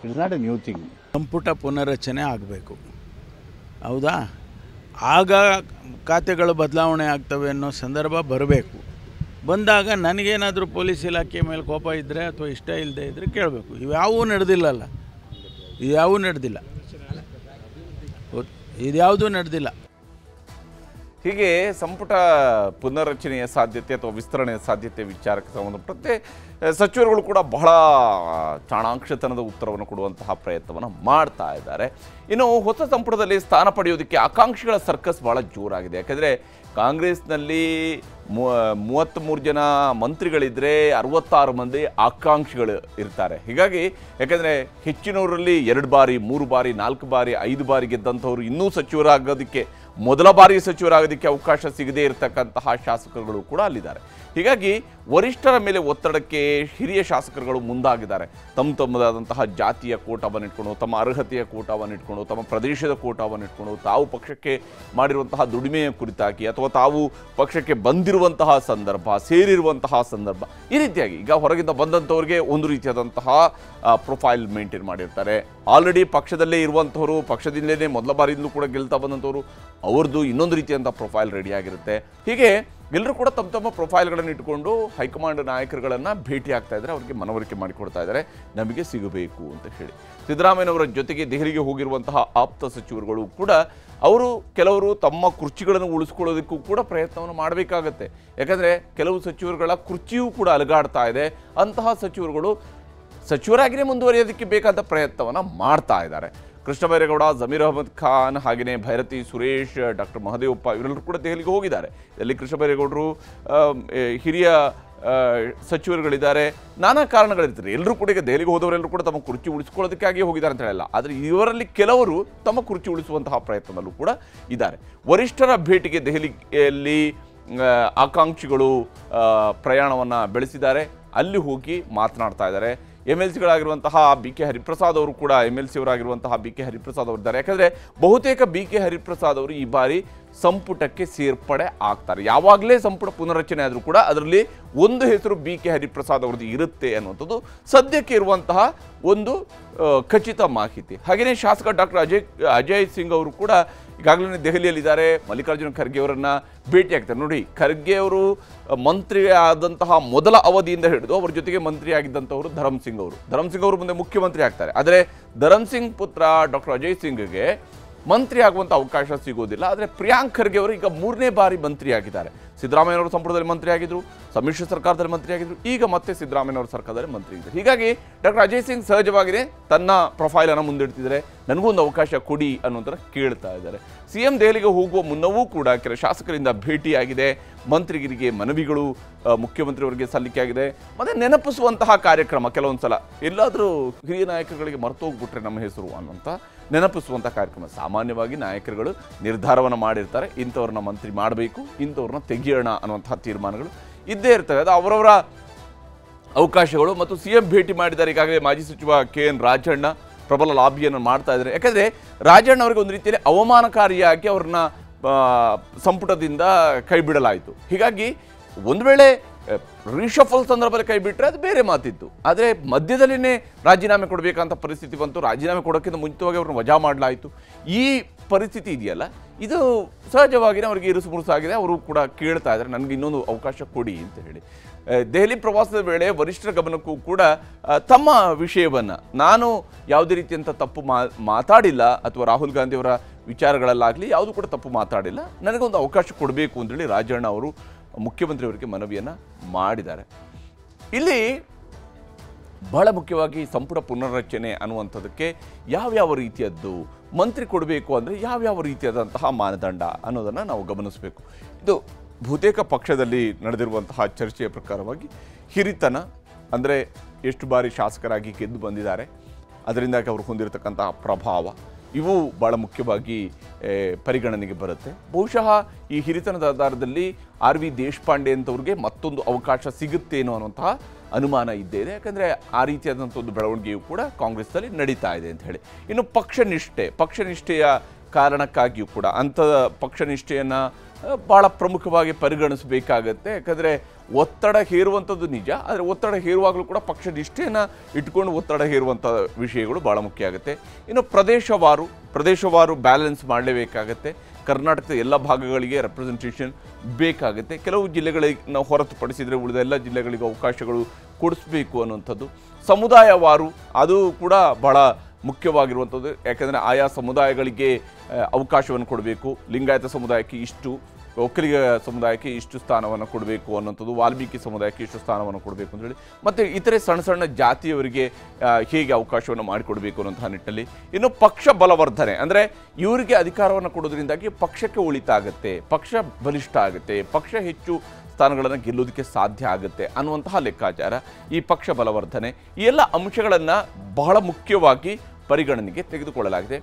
It's not A new thing. ಸಂಪುಟ ಪುನರ್ರಚನೆ ಆಗಬೇಕು, ಹೌದಾ? ಆಗ ಖಾತೆಗಳು ಬದಲಾವಣೆ ಆಗ್ತವೆ ಅನ್ನೋ ಸಂದರ್ಭ ಬರಬೇಕು. ಬಂದಾಗ ನನಗೇನಾದರೂ ಪೊಲೀಸ್ ಇಲಾಖೆ ಮೇಲೆ ಕೋಪ ಇದ್ದರೆ ಅಥವಾ ಇಷ್ಟ ಇಲ್ಲದೆ ಇದ್ದರೆ ಕೇಳಬೇಕು. ಇವ್ಯಾವೂ ನಡೆದಿಲ್ಲಲ್ಲ, ಇದ್ಯಾವೂ ನಡೆದಿಲ್ಲ, ಇದ್ಯಾವುದೂ ನಡೆದಿಲ್ಲ. ಹೀಗೆ ಸಂಪುಟ ಪುನರ್ರಚನೆಯ ಸಾಧ್ಯತೆ ಅಥವಾ ವಿಸ್ತರಣೆಯ ಸಾಧ್ಯತೆ ವಿಚಾರಕ್ಕೆ ಸಂಬಂಧಪಟ್ಟಂತೆ ಸಚಿವರುಗಳು ಕೂಡ ಬಹಳ ಚಾಣಾಕ್ಷತನದ ಉತ್ತರವನ್ನು ಕೊಡುವಂತಹ ಪ್ರಯತ್ನವನ್ನು ಮಾಡ್ತಾ ಇದ್ದಾರೆ. ಇನ್ನು ಹೊಸ ಸಂಪುಟದಲ್ಲಿ ಸ್ಥಾನ ಪಡೆಯೋದಕ್ಕೆ ಆಕಾಂಕ್ಷಿಗಳ ಸರ್ಕಸ್ ಬಹಳ ಜೋರಾಗಿದೆ. ಯಾಕೆಂದರೆ ಕಾಂಗ್ರೆಸ್ನಲ್ಲಿ 33 ಜನ ಮಂತ್ರಿಗಳಿದ್ದರೆ 66 ಮಂದಿ ಆಕಾಂಕ್ಷಿಗಳು ಇರ್ತಾರೆ. ಹೀಗಾಗಿ ಯಾಕೆಂದರೆ ಹೆಚ್ಚಿನವರಲ್ಲಿ 2 ಬಾರಿ, 3 ಬಾರಿ, 4 ಬಾರಿ, 5 ಬಾರಿ ಗೆದ್ದಂಥವ್ರು ಇನ್ನೂ ಸಚಿವರಾಗೋದಕ್ಕೆ, ಮೊದಲ ಬಾರಿ ಸಚಿವರಾಗೋದಕ್ಕೆ ಅವಕಾಶ ಸಿಗದೇ ಇರತಕ್ಕಂತಹ ಶಾಸಕರುಗಳು ಕೂಡ ಅಲ್ಲಿದ್ದಾರೆ. ಹೀಗಾಗಿ ವರಿಷ್ಠರ ಮೇಲೆ ಒತ್ತಡಕ್ಕೆ ಹಿರಿಯ ಶಾಸಕರುಗಳು ಮುಂದಾಗಿದ್ದಾರೆ. ತಮ್ಮದಾದಂತಹ ಜಾತಿಯ ಕೋಟಾವನ್ನು ಇಟ್ಕೊಂಡು, ತಮ್ಮ ಅರ್ಹತೆಯ ಕೋಟಾವನ್ನು ಇಟ್ಕೊಂಡು, ತಮ್ಮ ಪ್ರದೇಶದ ಕೋಟಾವನ್ನು ಇಟ್ಕೊಂಡು, ತಾವು ಪಕ್ಷಕ್ಕೆ ಮಾಡಿರುವಂತಹ ದುಡಿಮೆಯ ಕುರಿತಾಗಿ ಅಥವಾ ತಾವು ಪಕ್ಷಕ್ಕೆ ಬಂದಿರುವಂತಹ ಸಂದರ್ಭ, ಸೇರಿರುವಂತಹ ಸಂದರ್ಭ, ಈ ರೀತಿಯಾಗಿ ಈಗ ಹೊರಗಿಂದ ಬಂದಂಥವ್ರಿಗೆ ಒಂದು ರೀತಿಯಾದಂತಹ ಪ್ರೊಫೈಲ್ ಮೇಂಟೈನ್ ಮಾಡಿರ್ತಾರೆ. ಆಲ್ರೆಡಿ ಪಕ್ಷದಲ್ಲೇ ಇರುವಂಥವರು, ಪಕ್ಷದಿಂದಲೇ ಮೊದಲ ಬಾರಿಯಿಂದಲೂ ಕೂಡ ಗೆಲ್ತಾ ಬಂದಂಥವ್ರು, ಅವ್ರದ್ದು ಇನ್ನೊಂದು ರೀತಿಯಾದಂಥ ಪ್ರೊಫೈಲ್ ರೆಡಿಯಾಗಿರುತ್ತೆ. ಹೀಗೆ ಎಲ್ಲರೂ ಕೂಡ ತಮ್ಮ ತಮ್ಮ ಪ್ರೊಫೈಲ್ಗಳನ್ನು ಇಟ್ಕೊಂಡು ಹೈಕಮಾಂಡ್ ನಾಯಕರುಗಳನ್ನು ಭೇಟಿ ಆಗ್ತಾ ಇದ್ದಾರೆ, ಅವರಿಗೆ ಮನವರಿಕೆ ಮಾಡಿಕೊಡ್ತಾ ಇದ್ದಾರೆ ನಮಗೆ ಸಿಗಬೇಕು ಅಂತ ಹೇಳಿ. ಸಿದ್ದರಾಮಯ್ಯನವರ ಜೊತೆಗೆ ದೆಹಲಿಗೆ ಹೋಗಿರುವಂತಹ ಆಪ್ತ ಸಚಿವರುಗಳು ಕೂಡ ಕೆಲವರು ತಮ್ಮ ಕುರ್ಚಿಗಳನ್ನು ಉಳಿಸ್ಕೊಳ್ಳೋದಕ್ಕೂ ಕೂಡ ಪ್ರಯತ್ನವನ್ನು ಮಾಡಬೇಕಾಗತ್ತೆ. ಯಾಕಂದರೆ ಕೆಲವು ಸಚಿವರುಗಳ ಕುರ್ಚಿಯೂ ಕೂಡ ಅಲುಗಾಡ್ತಾ ಇದೆ. ಅಂತಹ ಸಚಿವರುಗಳು ಸಚಿವರಾಗಿಯೇ ಮುಂದುವರಿಯೋದಕ್ಕೆ ಬೇಕಾದ ಪ್ರಯತ್ನವನ್ನು ಮಾಡ್ತಾ ಇದ್ದಾರೆ. ಕೃಷ್ಣ ಬೈರೇಗೌಡ, ಜಮೀರ್ ಅಹಮದ್ ಖಾನ್, ಹಾಗೆಯೇ ಭೈರತಿ ಸುರೇಶ್, ಡಾಕ್ಟರ್ ಮಹದೇವಪ್ಪ ಇವರೆಲ್ಲರೂ ಕೂಡ ದೆಹಲಿಗೆ ಹೋಗಿದ್ದಾರೆ. ಇಲ್ಲಿ ಕೃಷ್ಣ ಬೈರೇಗೌಡರು ಹಿರಿಯ ಸಚಿವರುಗಳಿದ್ದಾರೆ, ನಾನಾ ಕಾರಣಗಳಿರ್ತಾರೆ. ಎಲ್ಲರೂ ಕೂಡ ಈಗ ದೆಹಲಿಗೆ ಹೋದವರೆಲ್ಲರೂ ಕೂಡ ತಮ್ಮ ಕುರ್ಚಿ ಉಳಿಸ್ಕೊಳ್ಳೋದಕ್ಕಾಗಿ ಹೋಗಿದ್ದಾರೆ ಅಂತ ಹೇಳಲ್ಲ. ಆದರೆ ಇವರಲ್ಲಿ ಕೆಲವರು ತಮ್ಮ ಕುರ್ಚಿ ಉಳಿಸುವಂತಹ ಪ್ರಯತ್ನದಲ್ಲೂ ಕೂಡ ಇದ್ದಾರೆ. ವರಿಷ್ಠರ ಭೇಟಿಗೆ ದೆಹಲಿಯಲ್ಲಿ ಆಕಾಂಕ್ಷಿಗಳು ಪ್ರಯಾಣವನ್ನು ಬೆಳೆಸಿದ್ದಾರೆ. ಅಲ್ಲಿ ಹೋಗಿ ಮಾತನಾಡ್ತಾ ಇದ್ದಾರೆ. MLCಗಳಾಗಿರುವಂತಹ BK ಹರಿಪ್ರಸಾದ್ ಅವರು ಕೂಡ MLC ಅವರಾಗಿರುವಂತಹ BK ಹರಿಪ್ರಸಾದ್ ಅವರಿದ್ದಾರೆ. ಯಾಕಂದರೆ ಬಹುತೇಕ BK ಹರಿಪ್ರಸಾದ್ ಅವರು ಈ ಬಾರಿ ಸಂಪುಟಕ್ಕೆ ಸೇರ್ಪಡೆ ಆಗ್ತಾರೆ. ಯಾವಾಗಲೇ ಸಂಪುಟ ಪುನರ್ರಚನೆ ಆದರೂ ಕೂಡ ಅದರಲ್ಲಿ ಒಂದು ಹೆಸರು BK ಹರಿಪ್ರಸಾದ್ ಅವ್ರದ್ದು ಇರುತ್ತೆ ಅನ್ನುವಂಥದ್ದು ಸದ್ಯಕ್ಕೆ ಇರುವಂತಹ ಒಂದು ಖಚಿತ ಮಾಹಿತಿ. ಹಾಗೆಯೇ ಶಾಸಕ ಡಾಕ್ಟರ್ ಅಜಯ್ ಸಿಂಗ್ ಅವರು ಕೂಡ ಈಗಾಗಲೇ ದೆಹಲಿಯಲ್ಲಿದ್ದಾರೆ. ಮಲ್ಲಿಕಾರ್ಜುನ ಖರ್ಗೆ ಅವರನ್ನು ಭೇಟಿ ಆಗ್ತಾರೆ. ನೋಡಿ, ಖರ್ಗೆ ಅವರು ಮಂತ್ರಿ ಆದಂತಹ ಮೊದಲ ಅವಧಿಯಿಂದ ಹಿಡಿದು ಅವರ ಜೊತೆಗೆ ಮಂತ್ರಿ ಆಗಿದ್ದಂಥವರು ಧರಮ್ ಸಿಂಗ್ ಅವರು ಮುಂದೆ ಮುಖ್ಯಮಂತ್ರಿ ಆಗ್ತಾರೆ. ಆದರೆ ಧರಮ್ ಸಿಂಗ್ ಪುತ್ರ ಡಾಕ್ಟರ್ ಅಜಯ್ ಸಿಂಗ್ಗೆ ಮಂತ್ರಿ ಆಗುವಂಥ ಅವಕಾಶ ಸಿಗೋದಿಲ್ಲ. ಆದರೆ ಪ್ರಿಯಾಂಕ್ ಖರ್ಗೆ ಅವರು ಈಗ 3ನೇ ಬಾರಿ ಮಂತ್ರಿ ಆಗಿದ್ದಾರೆ. ಸಿದ್ದರಾಮಯ್ಯನವರು ಸಂಪುಟದಲ್ಲಿ ಮಂತ್ರಿ ಆಗಿದ್ರು, ಸಮ್ಮಿಶ್ರ ಸರ್ಕಾರದಲ್ಲಿ ಮಂತ್ರಿ ಆಗಿದ್ರು, ಈಗ ಮತ್ತೆ ಸಿದ್ದರಾಮಯ್ಯನವರ ಸರ್ಕಾರದಲ್ಲಿ ಮಂತ್ರಿ ಇದ್ದಾರೆ. ಹೀಗಾಗಿ ಡಾಕ್ಟರ್ ಅಜಯ್ ಸಿಂಗ್ ಸಹಜವಾಗಿಯೇ ತನ್ನ ಪ್ರೊಫೈಲನ್ನು ಮುಂದಿಡ್ತಿದ್ದಾರೆ. ನನಗೂ ಒಂದು ಅವಕಾಶ ಕೊಡಿ ಅನ್ನೋದನ್ನು ಕೇಳ್ತಾ ಇದ್ದಾರೆ. CM ದೆಹಲಿಗೆ ಹೋಗುವ ಮುನ್ನವೂ ಕೂಡ ಕೆಲ ಶಾಸಕರಿಂದ ಭೇಟಿಯಾಗಿದೆ. ಮಂತ್ರಿಗಿರಿಗೆ ಮನವಿಗಳು ಮುಖ್ಯಮಂತ್ರಿಯವರಿಗೆ ಸಲ್ಲಿಕೆ ಆಗಿದೆ. ಮತ್ತು ನೆನಪಿಸುವಂತಹ ಕಾರ್ಯಕ್ರಮ ಕೆಲವೊಂದು ಸಲ ಎಲ್ಲಾದರೂ ಹಿರಿಯ ನಾಯಕರುಗಳಿಗೆ ಮರ್ತೋಗ್ಬಿಟ್ರೆ ನಮ್ಮ ಹೆಸರು ಅನ್ನೋಂಥ ನೆನಪಿಸುವಂಥ ಕಾರ್ಯಕ್ರಮ. ಸಾಮಾನ್ಯವಾಗಿ ನಾಯಕರುಗಳು ನಿರ್ಧಾರವನ್ನು ಮಾಡಿರ್ತಾರೆ, ಇಂಥವ್ರನ್ನ ಮಂತ್ರಿ ಮಾಡಬೇಕು, ಇಂಥವ್ರನ್ನ ತೆಗಿಯೋಣ ಅನ್ನುವಂತಹ ತೀರ್ಮಾನಗಳು ಇದ್ದೇ ಇರ್ತವೆ. ಅದು ಅವರವರ ಅವಕಾಶಗಳು. ಮತ್ತು CM ಭೇಟಿ ಮಾಡಿದ್ದಾರೆ. ಈಗಾಗಲೇ ಮಾಜಿ ಸಚಿವ KN ರಾಜಣ್ಣ ಪ್ರಬಲ ಲಾಬಿಯನ್ನು ಮಾಡ್ತಾ ಇದ್ದಾರೆ. ಯಾಕಂದರೆ ರಾಜಣ್ಣ ಅವರಿಗೆ ಒಂದು ರೀತಿಯಲ್ಲಿ ಅವಮಾನಕಾರಿಯಾಗಿ ಅವ್ರನ್ನ ಸಂಪುಟದಿಂದ ಕೈ ಬಿಡಲಾಯಿತು. ಹೀಗಾಗಿ ಒಂದು ವೇಳೆ ರೀಶಫಲ್ ಸಂದರ್ಭದಲ್ಲಿ ಕೈ ಬಿಟ್ಟರೆ ಅದು ಬೇರೆ ಮಾತಿತ್ತು. ಆದರೆ ಮಧ್ಯದಲ್ಲಿನೇ ರಾಜೀನಾಮೆ ಕೊಡಬೇಕಂತ ಪರಿಸ್ಥಿತಿ ಬಂತು. ರಾಜೀನಾಮೆ ಕೊಡೋಕ್ಕಿಂತ ಮುಂಚಿತವಾಗಿ ಅವ್ರನ್ನ ವಜಾ ಮಾಡಲಾಯಿತು. ಈ ಪರಿಸ್ಥಿತಿ ಇದೆಯಲ್ಲ, ಇದು ಸಹಜವಾಗಿಯೇ ಅವರಿಗೆ ಇರುಸುಮುರುಸಾಗಿದೆ. ಅವರು ಕೂಡ ಕೇಳ್ತಾ ಇದ್ದಾರೆ, ನನಗೆ ಇನ್ನೊಂದು ಅವಕಾಶ ಕೊಡಿ ಅಂತ ಹೇಳಿ. ದೆಹಲಿ ಪ್ರವಾಸದ ವೇಳೆ ವರಿಷ್ಠರ ಗಮನಕ್ಕೂ ಕೂಡ ತಮ್ಮ ವಿಷಯವನ್ನು, ನಾನು ಯಾವುದೇ ರೀತಿಯಂಥ ತಪ್ಪು ಮಾತಾಡಿಲ್ಲ ಅಥವಾ ರಾಹುಲ್ ಗಾಂಧಿಯವರ ವಿಚಾರಗಳಲ್ಲಾಗಲಿ ಯಾವುದು ಕೂಡ ತಪ್ಪು ಮಾತಾಡಿಲ್ಲ, ನನಗೊಂದು ಅವಕಾಶ ಕೊಡಬೇಕು ಅಂತೇಳಿ ರಾಜಣ್ಣ ಅವರು ಮುಖ್ಯಮಂತ್ರಿಯವರಿಗೆ ಮನವಿಯನ್ನು ಮಾಡಿದ್ದಾರೆ. ಇಲ್ಲಿ ಬಹಳ ಮುಖ್ಯವಾಗಿ ಸಂಪುಟ ಪುನರ್ರಚನೆ ಅನ್ನುವಂಥದ್ದಕ್ಕೆ ಯಾವ್ಯಾವ ರೀತಿಯದ್ದು ಮಂತ್ರಿ ಕೊಡಬೇಕು ಅಂದರೆ ಯಾವ್ಯಾವ ರೀತಿಯಾದಂತಹ ಮಾನದಂಡ ಅನ್ನೋದನ್ನು ನಾವು ಗಮನಿಸಬೇಕು. ಇದು ಬಹುತೇಕ ಪಕ್ಷದಲ್ಲಿ ನಡೆದಿರುವಂತಹ ಚರ್ಚೆಯ ಪ್ರಕಾರವಾಗಿ ಹಿರಿತನ ಅಂದರೆ ಎಷ್ಟು ಬಾರಿ ಶಾಸಕರಾಗಿ ಗೆದ್ದು ಬಂದಿದ್ದಾರೆ, ಅದರಿಂದಾಗಿ ಅವರು ಹೊಂದಿರತಕ್ಕಂತಹ ಪ್ರಭಾವ, ಇವು ಭಾಳ ಮುಖ್ಯವಾಗಿ ಪರಿಗಣನೆಗೆ ಬರುತ್ತೆ. ಬಹುಶಃ ಈ ಹಿರಿತನದ ಆಧಾರದಲ್ಲಿ RV ದೇಶಪಾಂಡೆ ಅಂತವ್ರಿಗೆ ಮತ್ತೊಂದು ಅವಕಾಶ ಸಿಗುತ್ತೇನೋ ಅನ್ನುವಂತಹ ಅನುಮಾನ ಇದ್ದೇ ಇದೆ. ಯಾಕಂದರೆ ಆ ರೀತಿಯಾದಂಥ ಒಂದು ಬೆಳವಣಿಗೆಯು ಕೂಡ ಕಾಂಗ್ರೆಸ್ನಲ್ಲಿ ನಡೀತಾ ಇದೆ ಅಂತ ಹೇಳಿ. ಇನ್ನು ಪಕ್ಷನಿಷ್ಠೆಯ ಕಾರಣಕ್ಕಾಗಿಯೂ ಕೂಡ ಅಂಥ ಪಕ್ಷನಿಷ್ಠೆಯನ್ನು ಭಾಳ ಪ್ರಮುಖವಾಗಿ ಪರಿಗಣಿಸಬೇಕಾಗತ್ತೆ. ಯಾಕಂದರೆ ಒತ್ತಡ ಹೇರುವಂಥದ್ದು ನಿಜ, ಆದರೆ ಒತ್ತಡ ಹೇರುವಾಗಲೂ ಕೂಡ ಪಕ್ಷನಿಷ್ಠೆಯನ್ನು ಇಟ್ಕೊಂಡು ಒತ್ತಡ ಹೇರುವಂಥ ವಿಷಯಗಳು ಭಾಳ ಮುಖ್ಯ ಆಗುತ್ತೆ. ಇನ್ನು ಪ್ರದೇಶವಾರು ಬ್ಯಾಲೆನ್ಸ್ ಮಾಡಲೇಬೇಕಾಗತ್ತೆ. ಕರ್ನಾಟಕದ ಎಲ್ಲ ಭಾಗಗಳಿಗೆ ರೆಪ್ರೆಸೆಂಟೇಷನ್ ಬೇಕಾಗುತ್ತೆ. ಕೆಲವು ಜಿಲ್ಲೆಗಳಿಗೆ ಹೊರತುಪಡಿಸಿದರೆ ಉಳಿದ ಎಲ್ಲ ಜಿಲ್ಲೆಗಳಿಗೆ ಅವಕಾಶಗಳು ಕೊಡಿಸ್ಬೇಕು ಅನ್ನುವಂಥದ್ದು. ಸಮುದಾಯವಾರು ಅದು ಕೂಡ ಭಾಳ ಮುಖ್ಯವಾಗಿರುವಂಥದ್ದು. ಯಾಕೆಂದರೆ ಆಯಾ ಸಮುದಾಯಗಳಿಗೆ ಅವಕಾಶವನ್ನು ಕೊಡಬೇಕು. ಲಿಂಗಾಯತ ಸಮುದಾಯಕ್ಕೆ ಇಷ್ಟು, ಒಕ್ಕಲಿಗ ಸಮುದಾಯಕ್ಕೆ ಇಷ್ಟು ಸ್ಥಾನವನ್ನು ಕೊಡಬೇಕು ಅನ್ನೋಂಥದ್ದು, ವಾಲ್ಮೀಕಿ ಸಮುದಾಯಕ್ಕೆ ಇಷ್ಟು ಸ್ಥಾನವನ್ನು ಕೊಡಬೇಕು ಅಂತೇಳಿ, ಮತ್ತು ಇತರೆ ಸಣ್ಣ ಜಾತಿಯವರಿಗೆ ಹೇಗೆ ಅವಕಾಶವನ್ನು ಮಾಡಿಕೊಡಬೇಕು ಅನ್ನೋಂತಹ ನಿಟ್ಟಲ್ಲಿ. ಇನ್ನು ಪಕ್ಷ ಬಲವರ್ಧನೆ ಅಂದರೆ ಇವರಿಗೆ ಅಧಿಕಾರವನ್ನು ಕೊಡೋದ್ರಿಂದಾಗಿ ಪಕ್ಷಕ್ಕೆ ಉಳಿತ ಆಗುತ್ತೆ, ಪಕ್ಷ ಬಲಿಷ್ಠ ಆಗುತ್ತೆ, ಪಕ್ಷ ಹೆಚ್ಚು ಸ್ಥಾನಗಳನ್ನು ಗೆಲ್ಲೋದಕ್ಕೆ ಸಾಧ್ಯ ಆಗುತ್ತೆ ಅನ್ನುವಂತಹ ಲೆಕ್ಕಾಚಾರ. ಈ ಪಕ್ಷ ಬಲವರ್ಧನೆ ಈ ಎಲ್ಲ ಅಂಶಗಳನ್ನು ಬಹಳ ಮುಖ್ಯವಾಗಿ ಪರಿಗಣನೆಗೆ ತೆಗೆದುಕೊಳ್ಳಲಾಗಿದೆ.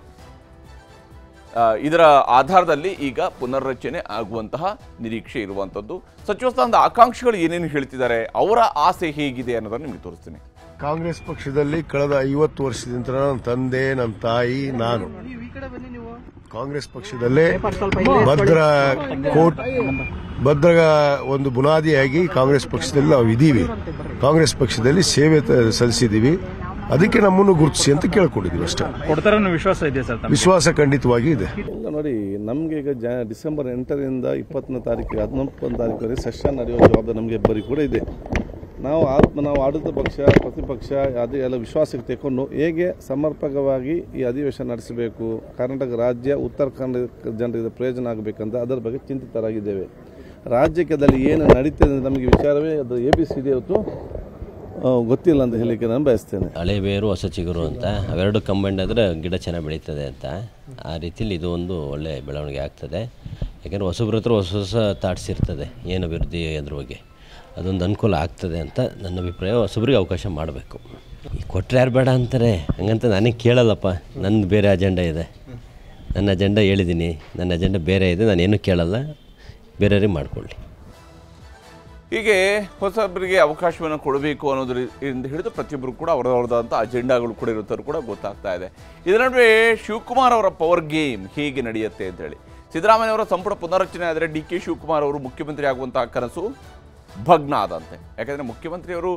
ಇದರ ಆಧಾರದಲ್ಲಿ ಈಗ ಪುನರ್ರಚನೆ ಆಗುವಂತಹ ನಿರೀಕ್ಷೆ ಇರುವಂಥದ್ದು. ಸಚಿವ ಸ್ಥಾನದ ಆಕಾಂಕ್ಷಿಗಳು ಏನೇನು ಹೇಳ್ತಿದ್ದಾರೆ, ಅವರ ಆಸೆ ಹೇಗಿದೆ ಅನ್ನೋದನ್ನು ನಿಮಗೆ ತೋರಿಸ್ತೀನಿ. ಕಾಂಗ್ರೆಸ್ ಪಕ್ಷದಲ್ಲಿ ಕಳೆದ 50 ವರ್ಷದಿಂದ ನನ್ನ ತಂದೆ, ನನ್ನ ತಾಯಿ, ನಾನು ಕಾಂಗ್ರೆಸ್ ಪಕ್ಷದಲ್ಲೇ ಭದ್ರ ಒಂದು ಬುನಾದಿಯಾಗಿ ಕಾಂಗ್ರೆಸ್ ಪಕ್ಷದಲ್ಲಿ ನಾವು ಇದ್ದೀವಿ. ಕಾಂಗ್ರೆಸ್ ಪಕ್ಷದಲ್ಲಿ ಸೇವೆ ಸಲ್ಲಿಸಿದ್ದೀವಿ. ಅದಕ್ಕೆ ನಮ್ಮನ್ನು ಗುರುತಿಸಿ ಅಂತ ಕೇಳ್ಕೊಂಡಿದ್ದೀವಿ ಅಷ್ಟೇ. ವಿಶ್ವಾಸ ಇದೆ ಸರ್? ವಿಶ್ವಾಸ ಖಂಡಿತವಾಗಿ ಇದೆ. ನೋಡಿ, ನಮಗೆ ಈಗ ಡಿಸೆಂಬರ್ 8ರಿಂದ 20ನೇ ತಾರೀಕಿಗೆ 19ನೇ ತಾರೀಕುವರೆಗೆ ಸೆಷನ್ ನಡೆಯುವ ಜವಾಬ್ದಾರಿ ನಮಗೆ ಇಬ್ಬರಿಗೆ ಕೂಡ ಇದೆ. ನಾವು ಆಡಳಿತ ಪಕ್ಷ, ಪ್ರತಿಪಕ್ಷ ಅದೇ ಎಲ್ಲ ವಿಶ್ವಾಸಕ್ಕೆ ತೆಗೆದುಕೊಂಡು ಹೇಗೆ ಸಮರ್ಪಕವಾಗಿ ಈ ಅಧಿವೇಶನ ನಡೆಸಬೇಕು, ಕರ್ನಾಟಕ ರಾಜ್ಯ ಉತ್ತರ ಕನ್ನಡ ಜನರಿಗೆ ಪ್ರಯೋಜನ ಆಗಬೇಕಂತ ಅದರ ಬಗ್ಗೆ ಚಿಂತಿತರಾಗಿದ್ದೇವೆ. ರಾಜ್ಯದಲ್ಲಿ ಏನು ನಡೀತದೆ ನಮಗೆ ವಿಚಾರವೇ ಅದು ABCD ಇವತ್ತು ಗೊತ್ತಿಲ್ಲ ಅಂತ ಹೇಳಲಿಕ್ಕೆ ನಾನು ಬಯಸ್ತೇನೆ. ಹಳೆ ಬೇರು ಹೊಸ ಚಿಗುರು ಅಂತ ಅವೆರಡು ಕಂಬೈಂಡ್ ಆದರೆ ಗಿಡ ಚೆನ್ನಾಗಿ ಬೆಳೀತದೆ ಅಂತ, ಆ ರೀತಿಯಲ್ಲಿ ಇದು ಒಂದು ಒಳ್ಳೆ ಬೆಳವಣಿಗೆ ಆಗ್ತದೆ. ಯಾಕೆಂದರೆ ಹೊಸಬ್ರ ಹತ್ರ ಹೊಸ ಥಾಟ್ಸ್ ಇರ್ತದೆ ಏನು ಅಭಿವೃದ್ಧಿ ಅದ್ರ ಬಗ್ಗೆ, ಅದೊಂದು ಅನುಕೂಲ ಆಗ್ತದೆ ಅಂತ ನನ್ನ ಅಭಿಪ್ರಾಯ. ಹೊಸಬ್ರಿಗೆ ಅವಕಾಶ ಮಾಡಬೇಕು. ಕೊಟ್ಟರೆ ಯಾರು ಬೇಡ ಅಂತಾರೆ, ಹಂಗಂತ ನನಗೆ ಕೇಳಲ್ಲಪ್ಪ. ನಂದು ಬೇರೆ ಅಜೆಂಡಾ ಇದೆ, ನನ್ನ ಅಜೆಂಡಾ ಹೇಳಿದ್ದೀನಿ, ನನ್ನ ಅಜೆಂಡಾ ಬೇರೆ ಇದೆ, ನಾನೇನು ಕೇಳಲ್ಲ, ಬೇರೆಯವ್ರಿಗೆ ಮಾಡಿಕೊಳ್ಳಿ. ಹೀಗೆ ಹೊಸಬರಿಗೆ ಅವಕಾಶವನ್ನು ಕೊಡಬೇಕು ಅನ್ನೋದ್ರಿಂದ ಹಿಡಿದು ಪ್ರತಿಯೊಬ್ಬರು ಕೂಡ ಅವರದಾದಂಥ ಅಜೆಂಡಾಗಳು ಕೂಡ ಇರುತ್ತಾರೆ ಕೂಡ ಗೊತ್ತಾಗ್ತಾ ಇದೆ. ಇದರ ನಡುವೆ ಶಿವಕುಮಾರ್ ಅವರ ಪವರ್ ಗೇಮ್ ಹೇಗೆ ನಡೆಯುತ್ತೆ ಅಂತೇಳಿ. ಸಿದ್ದರಾಮಯ್ಯ ಅವರ ಸಂಪುಟ ಪುನರ್ರಚನೆ ಆದರೆ DK ಶಿವಕುಮಾರ್ ಅವರು ಮುಖ್ಯಮಂತ್ರಿ ಆಗುವಂತಹ ಕನಸು ಭಗ್ನ ಆದಂತೆ. ಯಾಕಂದರೆ ಮುಖ್ಯಮಂತ್ರಿಯವರು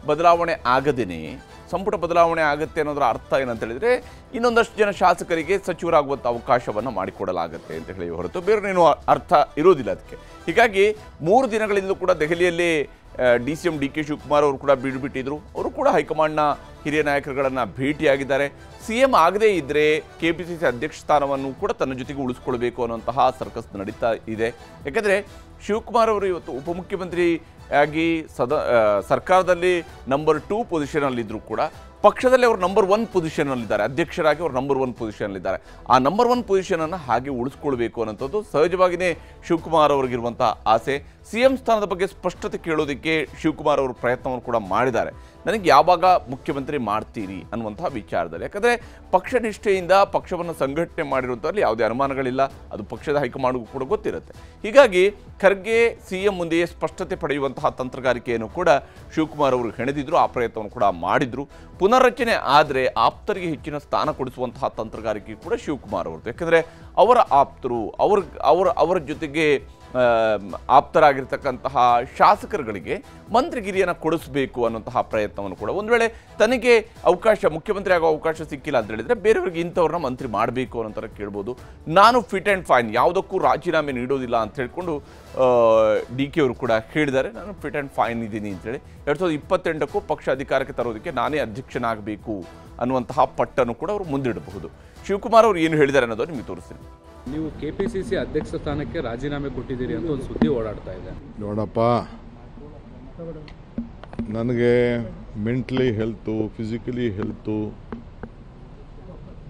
ಬದಲಾವಣೆ ಆಗದೇನೆ ಸಂಪುಟ ಬದಲಾವಣೆ ಆಗುತ್ತೆ ಅನ್ನೋದರ ಅರ್ಥ ಏನಂತ ಹೇಳಿದರೆ ಇನ್ನೊಂದಷ್ಟು ಜನ ಶಾಸಕರಿಗೆ ಸಚಿವರಾಗುವಂಥ ಅವಕಾಶವನ್ನು ಮಾಡಿಕೊಡಲಾಗುತ್ತೆ ಅಂತ ಹೇಳಿ ಹೊರತು ಬೇರೆ ಅರ್ಥ ಇರೋದಿಲ್ಲ ಅದಕ್ಕೆ. ಹೀಗಾಗಿ 3 ದಿನಗಳಿಂದಲೂ ಕೂಡ ದೆಹಲಿಯಲ್ಲಿ DCM DK ಶಿವಕುಮಾರ್ ಅವರು ಕೂಡ ಬಿಟ್ಟಿದ್ರು. ಅವರು ಕೂಡ ಹೈಕಮಾಂಡ್ನ ಹಿರಿಯ ನಾಯಕರುಗಳನ್ನು ಭೇಟಿಯಾಗಿದ್ದಾರೆ. CM ಆಗದೇ ಇದ್ದರೆ KPCC ಅಧ್ಯಕ್ಷ ಸ್ಥಾನವನ್ನು ಕೂಡ ತನ್ನ ಜೊತೆಗೆ ಉಳಿಸ್ಕೊಳ್ಬೇಕು ಅನ್ನೋಂತಹ ಸರ್ಕಸ್ ನಡೀತಾ ಇದೆ. ಯಾಕೆಂದರೆ ಶಿವಕುಮಾರ್ ಅವರು ಇವತ್ತು ಉಪಮುಖ್ಯಮಂತ್ರಿಯಾಗಿ ಸರ್ಕಾರದಲ್ಲಿ ನಂಬರ್ 2 ಪೊಸಿಷನಲ್ಲಿದ್ದರೂ ಕೂಡ ಪಕ್ಷದಲ್ಲಿ ಅವರು ನಂಬರ್ 1 ಪೊಸಿಷನ್ನಲ್ಲಿದ್ದಾರೆ. ಅಧ್ಯಕ್ಷರಾಗಿ ಅವರು ನಂಬರ್ 1 ಪೊಸಿಷನ್ನಲ್ಲಿದ್ದಾರೆ. ಆ ನಂಬರ್ 1 ಪೊಸಿಷನನ್ನು ಹಾಗೆ ಉಳಿಸ್ಕೊಳ್ಬೇಕು ಅನ್ನೋಂಥದ್ದು ಸಹಜವಾಗಿಯೇ ಶಿವಕುಮಾರ್ ಅವರಿಗಿರುವಂಥ ಆಸೆ. CM ಸ್ಥಾನದ ಬಗ್ಗೆ ಸ್ಪಷ್ಟತೆ ಕೇಳೋದಕ್ಕೆ ಶಿವಕುಮಾರ್ ಅವರು ಪ್ರಯತ್ನವನ್ನು ಕೂಡ ಮಾಡಿದ್ದಾರೆ. ನನಗೆ ಯಾವಾಗ ಮುಖ್ಯಮಂತ್ರಿ ಮಾಡ್ತೀರಿ ಅನ್ನುವಂತಹ ವಿಚಾರದಲ್ಲಿ. ಯಾಕಂದರೆ ಪಕ್ಷನಿಷ್ಠೆಯಿಂದ ಪಕ್ಷವನ್ನು ಸಂಘಟನೆ ಮಾಡಿರುವಂಥಲ್ಲಿ ಯಾವುದೇ ಅನುಮಾನಗಳಿಲ್ಲ, ಅದು ಪಕ್ಷದ ಹೈಕಮಾಂಡ್ಗೂ ಕೂಡ ಗೊತ್ತಿರುತ್ತೆ. ಹೀಗಾಗಿ ಖರ್ಗೆ CM ಮುಂದೆಯೇ ಸ್ಪಷ್ಟತೆ ಪಡೆಯುವಂತಹ ತಂತ್ರಗಾರಿಕೆಯನ್ನು ಕೂಡ ಶಿವಕುಮಾರ್ ಅವರು ಹೆಣೆದಿದ್ರು, ಆ ಪ್ರಯತ್ನವನ್ನು ಕೂಡ ಮಾಡಿದ್ರು. ಪುನರ್ರಚನೆ ಆದರೆ ಆಪ್ತರಿಗೆ ಹೆಚ್ಚಿನ ಸ್ಥಾನ ಕೊಡಿಸುವಂತಹ ತಂತ್ರಗಾರಿಕೆ ಕೂಡ ಶಿವಕುಮಾರ್ ಅವ್ರದ್ದು. ಯಾಕಂದರೆ ಅವರ ಆಪ್ತರು ಅವರ ಜೊತೆಗೆ ಆಪ್ತರಾಗಿರ್ತಕ್ಕಂತಹ ಶಾಸಕರುಗಳಿಗೆ ಮಂತ್ರಿಗಿರಿಯನ್ನು ಕೊಡಿಸಬೇಕು ಅನ್ನೋಂತಹ ಪ್ರಯತ್ನವನ್ನು ಕೂಡ, ಒಂದು ವೇಳೆ ತನಗೆ ಮುಖ್ಯಮಂತ್ರಿ ಆಗೋ ಅವಕಾಶ ಸಿಕ್ಕಿಲ್ಲ ಅಂತ ಹೇಳಿದರೆ ಬೇರೆಯವ್ರಿಗೆ ಇಂಥವ್ರನ್ನ ಮಂತ್ರಿ ಮಾಡಬೇಕು ಅನ್ನೋ ಕೇಳ್ಬೋದು. ನಾನು ಫಿಟ್ ಆ್ಯಂಡ್ ಫೈನ್, ಯಾವುದಕ್ಕೂ ರಾಜೀನಾಮೆ ನೀಡೋದಿಲ್ಲ ಅಂತ ಹೇಳ್ಕೊಂಡು DK ಅವರು ಕೂಡ ಹೇಳಿದ್ದಾರೆ. ನಾನು ಫಿಟ್ ಆ್ಯಂಡ್ ಫೈನ್ ಇದ್ದೀನಿ ಅಂತೇಳಿ 2028ಕ್ಕೂ ಪಕ್ಷ ಅಧಿಕಾರಕ್ಕೆ ತರೋದಕ್ಕೆ ನಾನೇ ಅಧ್ಯಕ್ಷನಾಗಬೇಕು ಅನ್ನುವಂತಹ ಪಟ್ಟನ್ನು ಕೂಡ ಅವರು ಮುಂದಿಡಬಹುದು. ಶಿವಕುಮಾರ್ ಅವರು ಏನು ಹೇಳಿದ್ದಾರೆ ಅನ್ನೋದು ನಿಮಗೆ ತೋರಿಸ್ತೀನಿ. ನೀವು KPCC ಅಧ್ಯಕ್ಷ ಸ್ಥಾನಕ್ಕೆ ರಾಜೀನಾಮೆ ಕೊಟ್ಟಿದ್ದೀರಿ ಅಂತ ಒಂದು ಸುದ್ದಿ ಓಡಾಡ್ತಾ ಇದೆ. ನೋಡಪ್ಪ, ನನಗೆ mentally health, physically health,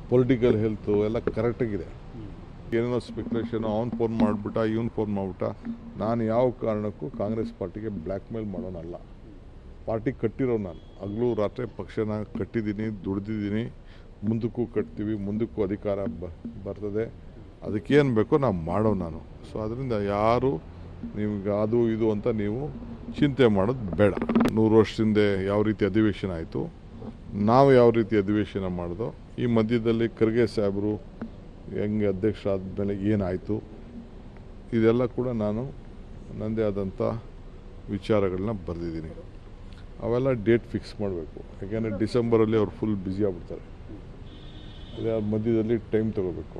political health ಎಲ್ಲ ಕರೆಕ್ಟಾಗಿದೆ. ಏನೇನೋ ಸ್ಪೆಕ್ಯುಲೇಷನು, ಅವ್ನು ಫೋನ್ ಮಾಡಿಬಿಟ್ಟ, ಇವನು ಫೋನ್ ಮಾಡಿಬಿಟ್ಟ. ನಾನು ಯಾವ ಕಾರಣಕ್ಕೂ ಕಾಂಗ್ರೆಸ್ ಪಾರ್ಟಿಗೆ ಬ್ಲ್ಯಾಕ್ ಮೇಲ್ ಮಾಡೋನಲ್ಲ. ಪಾರ್ಟಿ ಕಟ್ಟಿರೋ ನಾನು ಹಗಲು ರಾತ್ರಿ ಪಕ್ಷನ ಕಟ್ಟಿದ್ದೀನಿ, ದುಡ್ದಿದ್ದೀನಿ, ಮುಂದಕ್ಕೂ ಕಟ್ತೀವಿ, ಮುಂದಕ್ಕೂ ಅಧಿಕಾರ ಬರ್ತದೆ. ಅದಕ್ಕೇನು ಬೇಕೋ ನಾವು ಮಾಡೋ ನಾನು. ಸೊ ಅದರಿಂದ ಯಾರು ನಿಮ್ಗೆ ಅದು ಇದು ಅಂತ ನೀವು ಚಿಂತೆ ಮಾಡೋದು ಬೇಡ. 100 ವರ್ಷದಿಂದ ಯಾವ ರೀತಿ ಅಧಿವೇಶನ ಆಯಿತು, ನಾವು ಯಾವ ರೀತಿ ಅಧಿವೇಶನ ಮಾಡಿದೋ, ಈ ಮಧ್ಯದಲ್ಲಿ ಖರ್ಗೆ ಸಾಹೇಬರು ಹೆಂಗೆ ಅಧ್ಯಕ್ಷರಾದ ಮೇಲೆ ಏನಾಯಿತು, ಇದೆಲ್ಲ ಕೂಡ ನಾನು ನನ್ನದೇ ಆದಂಥ ವಿಚಾರಗಳನ್ನ ಬರೆದಿದ್ದೀನಿ. ಅವೆಲ್ಲ ಡೇಟ್ ಫಿಕ್ಸ್ ಮಾಡಬೇಕು. ಯಾಕೆಂದರೆ ಡಿಸೆಂಬರಲ್ಲಿ ಅವ್ರು ಫುಲ್ ಬ್ಯುಸಿ ಆಗ್ಬಿಡ್ತಾರೆ. ಅದೇ ಮಧ್ಯದಲ್ಲಿ ಟೈಮ್ ತೊಗೋಬೇಕು.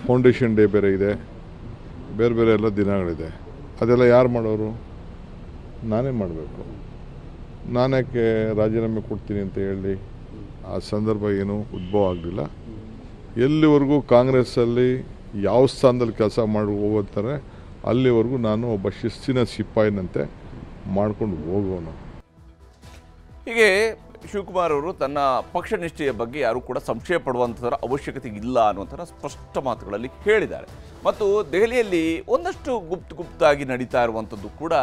ಫೌಂಡೇಶನ್ ಡೇ ಬೇರೆ ಇದೆ, ಬೇರೆ ಬೇರೆ ಎಲ್ಲ ದಿನಗಳಿದೆ. ಅದೆಲ್ಲ ಯಾರು ಮಾಡೋರು? ನಾನೇ ಮಾಡಬೇಕು. ನಾನ್ಯಾಕೆ ರಾಜೀನಾಮೆ ಕೊಡ್ತೀನಿ ಅಂತ ಹೇಳಿ ಆ ಸಂದರ್ಭ ಏನೂ ಉದ್ಭವ ಆಗಲಿಲ್ಲ. ಎಲ್ಲಿವರೆಗೂ ಕಾಂಗ್ರೆಸ್ಸಲ್ಲಿ ಯಾವ ಸ್ಥಾನದಲ್ಲಿ ಕೆಲಸ ಮಾಡಿ ಹೋಗುತ್ತಾರೆ ಅಲ್ಲಿವರೆಗೂ ನಾನು ಒಬ್ಬ ಶಿಸ್ತಿನ ಸಿಪಾಯಿನಂತೆ ಮಾಡ್ಕೊಂಡು ಹೋಗೋನು. ಹೀಗೆ ಶಿವಕುಮಾರ್ ಅವರು ತನ್ನ ಪಕ್ಷ ನಿಷ್ಠೆಯ ಬಗ್ಗೆ ಯಾರು ಕೂಡ ಸಂಶಯ ಪಡುವಂಥದ್ರ ಅವಶ್ಯಕತೆ ಇಲ್ಲ ಅನ್ನುವಂಥ ಸ್ಪಷ್ಟ ಮಾತುಗಳಲ್ಲಿ ಹೇಳಿದ್ದಾರೆ. ಮತ್ತು ದೆಹಲಿಯಲ್ಲಿ ಒಂದಷ್ಟು ಗುಪ್ತಾಗಿ ನಡೀತಾ ಇರುವಂಥದ್ದು ಕೂಡ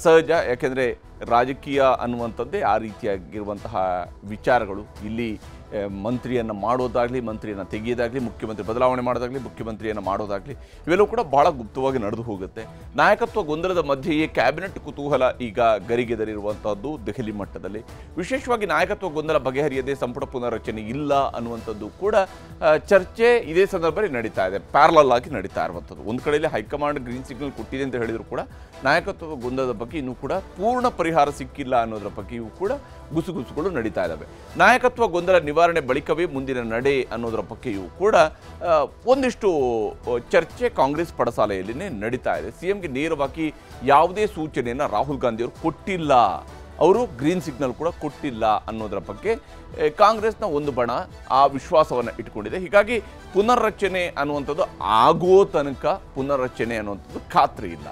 ಸಹಜ. ಯಾಕೆಂದರೆ ರಾಜಕೀಯ ಅನ್ನುವಂಥದ್ದೇ ಆ ರೀತಿಯಾಗಿರುವಂತಹ ವಿಚಾರಗಳು. ಇಲ್ಲಿ ಮಂತ್ರಿಯನ್ನು ಮಾಡೋದಾಗಲಿ, ಮಂತ್ರಿಯನ್ನು ತೆಗೆಯೋದಾಗಲಿ, ಮುಖ್ಯಮಂತ್ರಿ ಬದಲಾವಣೆ ಮಾಡೋದಾಗಲಿ, ಮುಖ್ಯಮಂತ್ರಿಯನ್ನು ಮಾಡೋದಾಗಲಿ, ಇವೆಲ್ಲವೂ ಕೂಡ ಭಾಳ ಗುಪ್ತವಾಗಿ ನಡೆದು ಹೋಗುತ್ತೆ. ನಾಯಕತ್ವ ಗೊಂದಲದ ಮಧ್ಯೆಯೇ ಕ್ಯಾಬಿನೆಟ್ ಕುತೂಹಲ ಈಗ ಗರಿಗೆದರಿರುವಂಥದ್ದು ದೆಹಲಿ ಮಟ್ಟದಲ್ಲಿ. ವಿಶೇಷವಾಗಿ ನಾಯಕತ್ವ ಗೊಂದಲ ಬಗೆಹರಿಯದೆ ಸಂಪುಟ ಪುನರ್ರಚನೆ ಇಲ್ಲ ಅನ್ನುವಂಥದ್ದು ಕೂಡ ಚರ್ಚೆ ಇದೇ ಸಂದರ್ಭದಲ್ಲಿ ನಡೀತಾ ಇದೆ, ಪ್ಯಾರಲಲ್ ಆಗಿ ನಡೀತಾ ಇರುವಂಥದ್ದು. ಒಂದು ಕಡೆಯಲ್ಲಿ ಹೈಕಮಾಂಡ್ ಗ್ರೀನ್ ಸಿಗ್ನಲ್ ಕೊಟ್ಟಿದೆ ಅಂತ ಹೇಳಿದ್ರು ಕೂಡ ನಾಯಕತ್ವ ಗೊಂದಲದ ಬಗ್ಗೆ ಇನ್ನೂ ಕೂಡ ಪೂರ್ಣ ಪರಿಹಾರ ಸಿಕ್ಕಿಲ್ಲ ಅನ್ನೋದರ ಬಗ್ಗೆಯೂ ಕೂಡ ಗುಸುಗುಸುಗಳು ನಡೀತಾ ಇದ್ದಾವೆ. ನಾಯಕತ್ವ ಗೊಂದಲ ನಿವಾರಣೆ ಬಳಿಕವೇ ಮುಂದಿನ ನಡೆ ಅನ್ನೋದರ ಬಗ್ಗೆಯೂ ಕೂಡ ಒಂದಿಷ್ಟು ಚರ್ಚೆ ಕಾಂಗ್ರೆಸ್ ಪಡಸಾಲೆಯಲ್ಲಿನೇ ನಡೀತಾ ಇದೆ. ಸಿಎಂಗೆ ನೇರವಾಗಿ ಯಾವುದೇ ಸೂಚನೆಯನ್ನು ರಾಹುಲ್ ಗಾಂಧಿ ಅವರು ಕೊಟ್ಟಿಲ್ಲ, ಅವರು ಗ್ರೀನ್ ಸಿಗ್ನಲ್ ಕೂಡ ಕೊಟ್ಟಿಲ್ಲ ಅನ್ನೋದರ ಬಗ್ಗೆ ಕಾಂಗ್ರೆಸ್ನ ಒಂದು ಬಣ ಆ ವಿಶ್ವಾಸವನ್ನು ಇಟ್ಕೊಂಡಿದೆ. ಹೀಗಾಗಿ ಪುನರ್ರಚನೆ ಅನ್ನುವಂಥದ್ದು ಆಗೋ ತನಕ ಪುನರ್ರಚನೆ ಅನ್ನುವಂಥದ್ದು ಖಾತ್ರಿ ಇಲ್ಲ.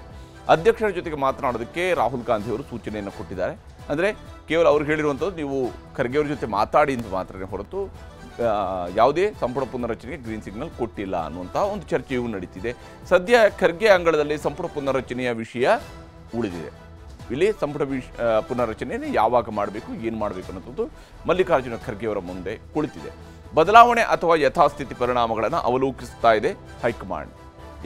ಅಧ್ಯಕ್ಷರ ಜೊತೆಗೆ ಮಾತನಾಡೋದಕ್ಕೆ ರಾಹುಲ್ ಗಾಂಧಿ ಅವರು ಸೂಚನೆಯನ್ನು ಕೊಟ್ಟಿದ್ದಾರೆ. ಅಂದರೆ ಕೇವಲ ಅವ್ರು ಹೇಳಿರುವಂಥದ್ದು ನೀವು ಖರ್ಗೆ ಅವ್ರ ಜೊತೆ ಮಾತಾಡಿ ಅಂತ ಮಾತ್ರನೇ ಹೊರತು ಯಾವುದೇ ಸಂಪುಟ ಪುನರ್ರಚನೆಗೆ ಗ್ರೀನ್ ಸಿಗ್ನಲ್ ಕೊಟ್ಟಿಲ್ಲ ಅನ್ನುವಂತಹ ಒಂದು ಚರ್ಚೆಯೂ ನಡೀತಿದೆ. ಸದ್ಯ ಖರ್ಗೆ ಅಂಗಳದಲ್ಲಿ ಸಂಪುಟ ಪುನರ್ರಚನೆಯ ವಿಷಯ ಉಳಿದಿದೆ. ಇಲ್ಲಿ ಸಂಪುಟ ಪುನರ್ರಚನೆಯನ್ನು ಯಾವಾಗ ಮಾಡಬೇಕು, ಏನು ಮಾಡಬೇಕು ಅನ್ನೋದು ಮಲ್ಲಿಕಾರ್ಜುನ ಖರ್ಗೆ ಅವರ ಮುಂದೆ ಕುಳಿತಿದೆ. ಬದಲಾವಣೆ ಅಥವಾ ಯಥಾಸ್ಥಿತಿ ಪರಿಣಾಮಗಳನ್ನು ಅವಲೋಕಿಸ್ತಾ ಇದೆ ಹೈಕಮಾಂಡ್.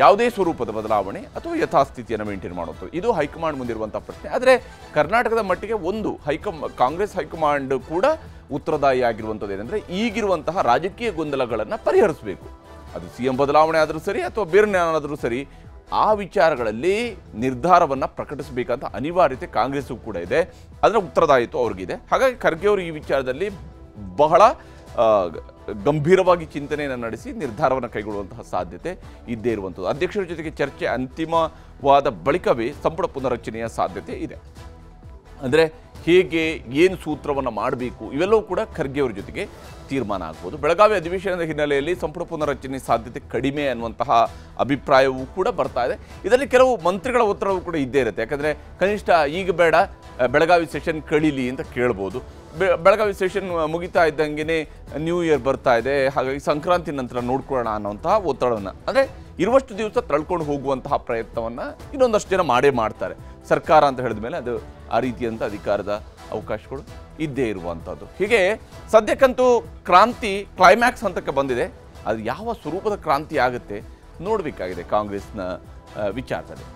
ಯಾವುದೇ ಸ್ವರೂಪದ ಬದಲಾವಣೆ ಅಥವಾ ಯಥಾಸ್ಥಿತಿಯನ್ನು ಮೇಂಟೈನ್ ಮಾಡುವುದು ಇದು ಹೈಕಮಾಂಡ್ ಮುಂದಿರುವಂಥ ಪ್ರಶ್ನೆ. ಆದರೆ ಕರ್ನಾಟಕದ ಮಟ್ಟಿಗೆ ಒಂದು ಕಾಂಗ್ರೆಸ್ ಹೈಕಮಾಂಡ್ ಕೂಡ ಉತ್ತರದಾಯಿ ಆಗಿರುವಂಥದ್ದು ಏನಂದರೆ ಈಗಿರುವಂತಹ ರಾಜಕೀಯ ಗೊಂದಲಗಳನ್ನು ಪರಿಹರಿಸಬೇಕು. ಅದು ಸಿಎಂ ಬದಲಾವಣೆ ಆದರೂ ಸರಿ ಅಥವಾ ಬೇರೆ ಏನಾದರೂ ಸರಿ, ಆ ವಿಚಾರಗಳಲ್ಲಿ ನಿರ್ಧಾರವನ್ನು ಪ್ರಕಟಿಸಬೇಕಂತ ಅನಿವಾರ್ಯತೆ ಕಾಂಗ್ರೆಸ್ಗೂ ಕೂಡ ಇದೆ. ಅದರ ಉತ್ತರದಾಯಿತ್ವ ಅವ್ರಿಗಿದೆ. ಹಾಗಾಗಿ ಖರ್ಗೆ ಅವರು ಈ ವಿಚಾರದಲ್ಲಿ ಬಹಳ ಗಂಭೀರವಾಗಿ ಚಿಂತನೆಯನ್ನು ನಡೆಸಿ ನಿರ್ಧಾರವನ್ನು ಕೈಗೊಳ್ಳುವಂತಹ ಸಾಧ್ಯತೆ ಇದ್ದೇ ಇರುವಂಥದ್ದು. ಅಧ್ಯಕ್ಷರ ಜೊತೆಗೆ ಚರ್ಚೆ ಅಂತಿಮವಾದ ಬಳಿಕವೇ ಸಂಪುಟ ಪುನರ್ರಚನೆಯ ಸಾಧ್ಯತೆ ಇದೆ. ಅಂದರೆ ಹೇಗೆ, ಏನು ಸೂತ್ರವನ್ನು ಮಾಡಬೇಕು, ಇವೆಲ್ಲವೂ ಕೂಡ ಖರ್ಗೆ ಅವರ ಜೊತೆಗೆ ತೀರ್ಮಾನ ಆಗ್ಬೋದು. ಬೆಳಗಾವಿ ಅಧಿವೇಶನದ ಹಿನ್ನೆಲೆಯಲ್ಲಿ ಸಂಪುಟ ಪುನರ್ರಚನೆ ಸಾಧ್ಯತೆ ಕಡಿಮೆ ಅನ್ನುವಂತಹ ಅಭಿಪ್ರಾಯವೂ ಕೂಡ ಬರ್ತಾ ಇದೆ. ಇದರಲ್ಲಿ ಕೆಲವು ಮಂತ್ರಿಗಳ ಒತ್ತಡವೂ ಕೂಡ ಇದ್ದೇ ಇರುತ್ತೆ. ಯಾಕಂದರೆ ಕನಿಷ್ಠ ಈಗ ಬೇಡ, ಬೆಳಗಾವಿ ಸೆಷನ್ ಕಳೀಲಿ ಅಂತ ಕೇಳ್ಬೋದು. ಬೆಳಗಾವಿ ಸೆಷನ್ ಮುಗಿತಾ ಇದ್ದಂಗೆ ನ್ಯೂ ಇಯರ್ ಬರ್ತಾ ಇದೆ, ಹಾಗಾಗಿ ಸಂಕ್ರಾಂತಿ ನಂತರ ನೋಡ್ಕೊಳ್ಳೋಣ ಅನ್ನೋಂತಹ ಒತ್ತಡವನ್ನು, ಅಂದರೆ ಇರುವಷ್ಟು ದಿವಸ ತಳ್ಕೊಂಡು ಹೋಗುವಂತಹ ಪ್ರಯತ್ನವನ್ನು ಇನ್ನೊಂದಷ್ಟು ಜನ ಮಾಡೇ ಮಾಡ್ತಾರೆ. ಸರ್ಕಾರ ಅಂತ ಹೇಳಿದ ಮೇಲೆ ಅದು ಆ ರೀತಿಯಂಥ ಅಧಿಕಾರದ ಅವಕಾಶಗಳು ಇದ್ದೇ ಇರುವಂಥದ್ದು. ಹೀಗೆ ಸದ್ಯಕ್ಕಂತೂ ಕ್ರಾಂತಿ ಕ್ಲೈಮ್ಯಾಕ್ಸ್ ಹಂತಕ್ಕೆ ಬಂದಿದೆ. ಅದು ಯಾವ ಸ್ವರೂಪದ ಕ್ರಾಂತಿ ಆಗುತ್ತೆ ನೋಡಬೇಕಾಗಿದೆ ಕಾಂಗ್ರೆಸ್ನ ವಿಚಾರದಲ್ಲಿ.